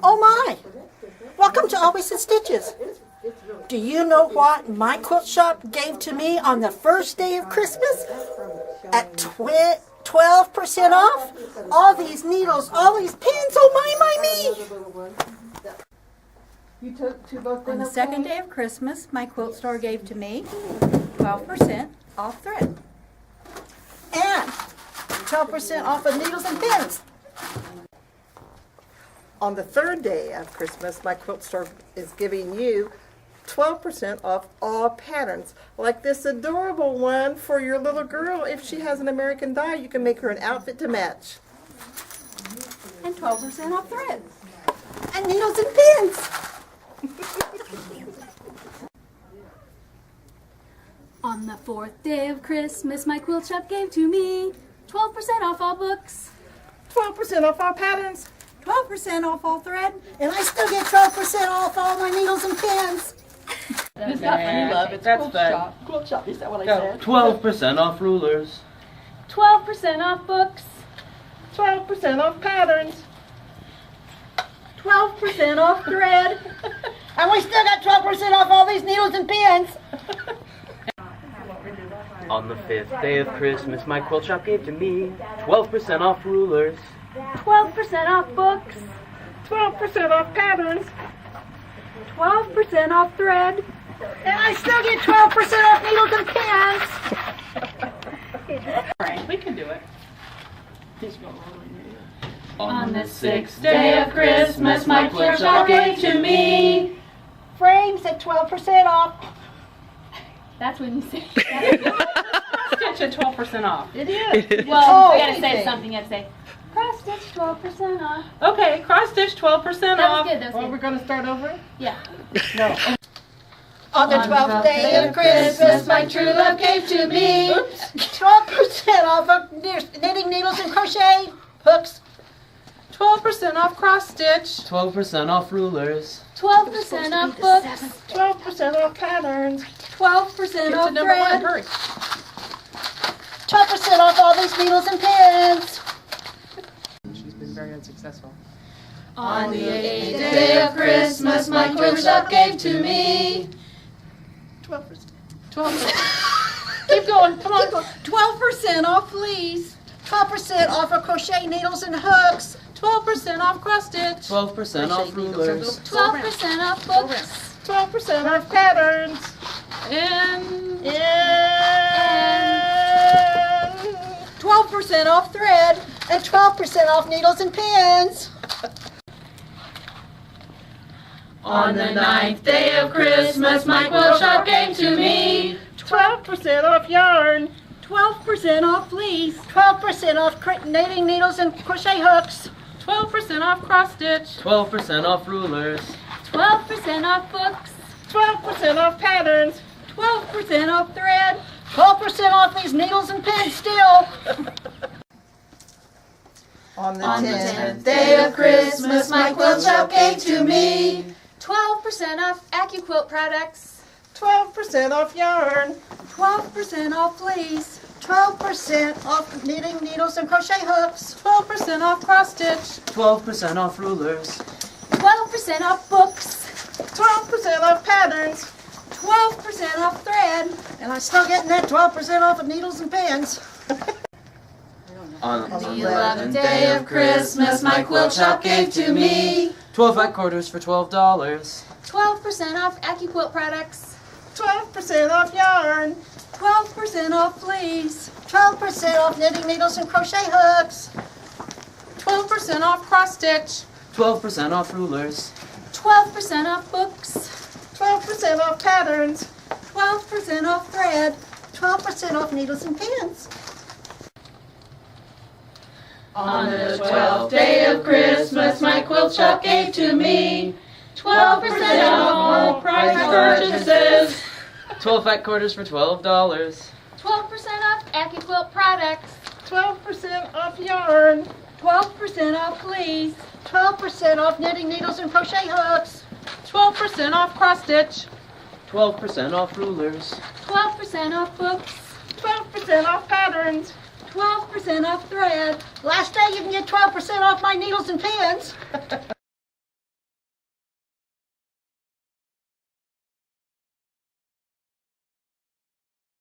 Oh my! Welcome to Always in Stitches. Do you know what my quilt shop gave to me on the first day of Christmas? At 12% off? All these needles, all these pins, oh my, me! On the second day of Christmas, my quilt store gave to me 12% off thread. And 12% off of needles and pins. On the third day of Christmas, my quilt store is giving you 12% off all patterns, like this adorable one for your little girl. If she has an American dye, you can make her an outfit to match. And 12% off thread. And needles and pins. On the fourth day of Christmas, my quilt shop gave to me 12% off all books. 12% off all patterns. 12% off all thread. And I still get 12% off all my needles and pins. It's not funny, love. It's quilt shop. Quilt shop, is that what I said? 12% off rulers. 12% off books. 12% off patterns. 12% off thread. And we still got 12% off all these needles and pins. On the fifth day of Christmas, my quilt shop gave to me 12% off rulers. 12% off books. 12% off patterns. 12% off thread. And I still get 12% off needles and pins. Right, we can do it. On the sixth day of Christmas, my quilt shop gave to me. Frames at 12% off. That's when you say. Stitch at 12% off. It is. Well, you gotta say anything. something. You have to say, cross stitch 12% off. Okay, cross stitch 12% That off. was good. That was We're good. going to start over? Yeah. No. On the 12th day of Christmas, my true love gave to me 12% off of knitting needles and crochet hooks. 12% off cross stitch. 12% off rulers. 12% off books. 12% off patterns. 12% Get to off number one, thread. hurry. 12% off all these needles and pins. She's been very unsuccessful. On the 8th day of Christmas, my quilt shop gave to me 12%. 12%. Keep going, come on. 12% off fleece. 12% off of crochet needles and hooks. 12% off cross stitch. 12% off rulers. 12% off books. 12% off patterns. And 12% off thread. And 12% off needles and pins. On the 9th day of Christmas, my quilt shop gave to me 12% off yarn. 12% off fleece. 12% off knitting needles and crochet hooks. 12% off cross stitch. 12% off rulers. 12% off books. 12% off patterns. 12% off thread. 12% off these needles and pins still. On the On the 10th day of Christmas, my quilt shop gave to me 12% off AccuQuilt products. 12% off yarn. 12% off fleece. 12% off knitting needles and crochet hooks. 12% off cross stitch. 12% off rulers. 12% off books. 12% off patterns. 12% off thread. And I'm still getting that 12% off of needles and pins. On The 11th day of Christmas, my quilt shop gave to me 12 fat quarters for $12. 12% off AccuQuilt products. 12% off yarn. 12% off fleece. 12% off knitting needles and crochet hooks. 12% off cross stitch. 12% off rulers. 12% off books. 12% off patterns. 12% off thread. 12% off needles and pins. On the 12th day of Christmas, my quilt shop gave to me 12% off all price purchases. 12 fat quarters for $12. 12% off AccuQuilt products. 12% off yarn. 12% off fleece. 12% off knitting needles and crochet hooks. 12% off cross stitch. 12% off rulers. 12% off books. 12% off patterns. 12% off thread. Last day you can get 12% off my needles and pins.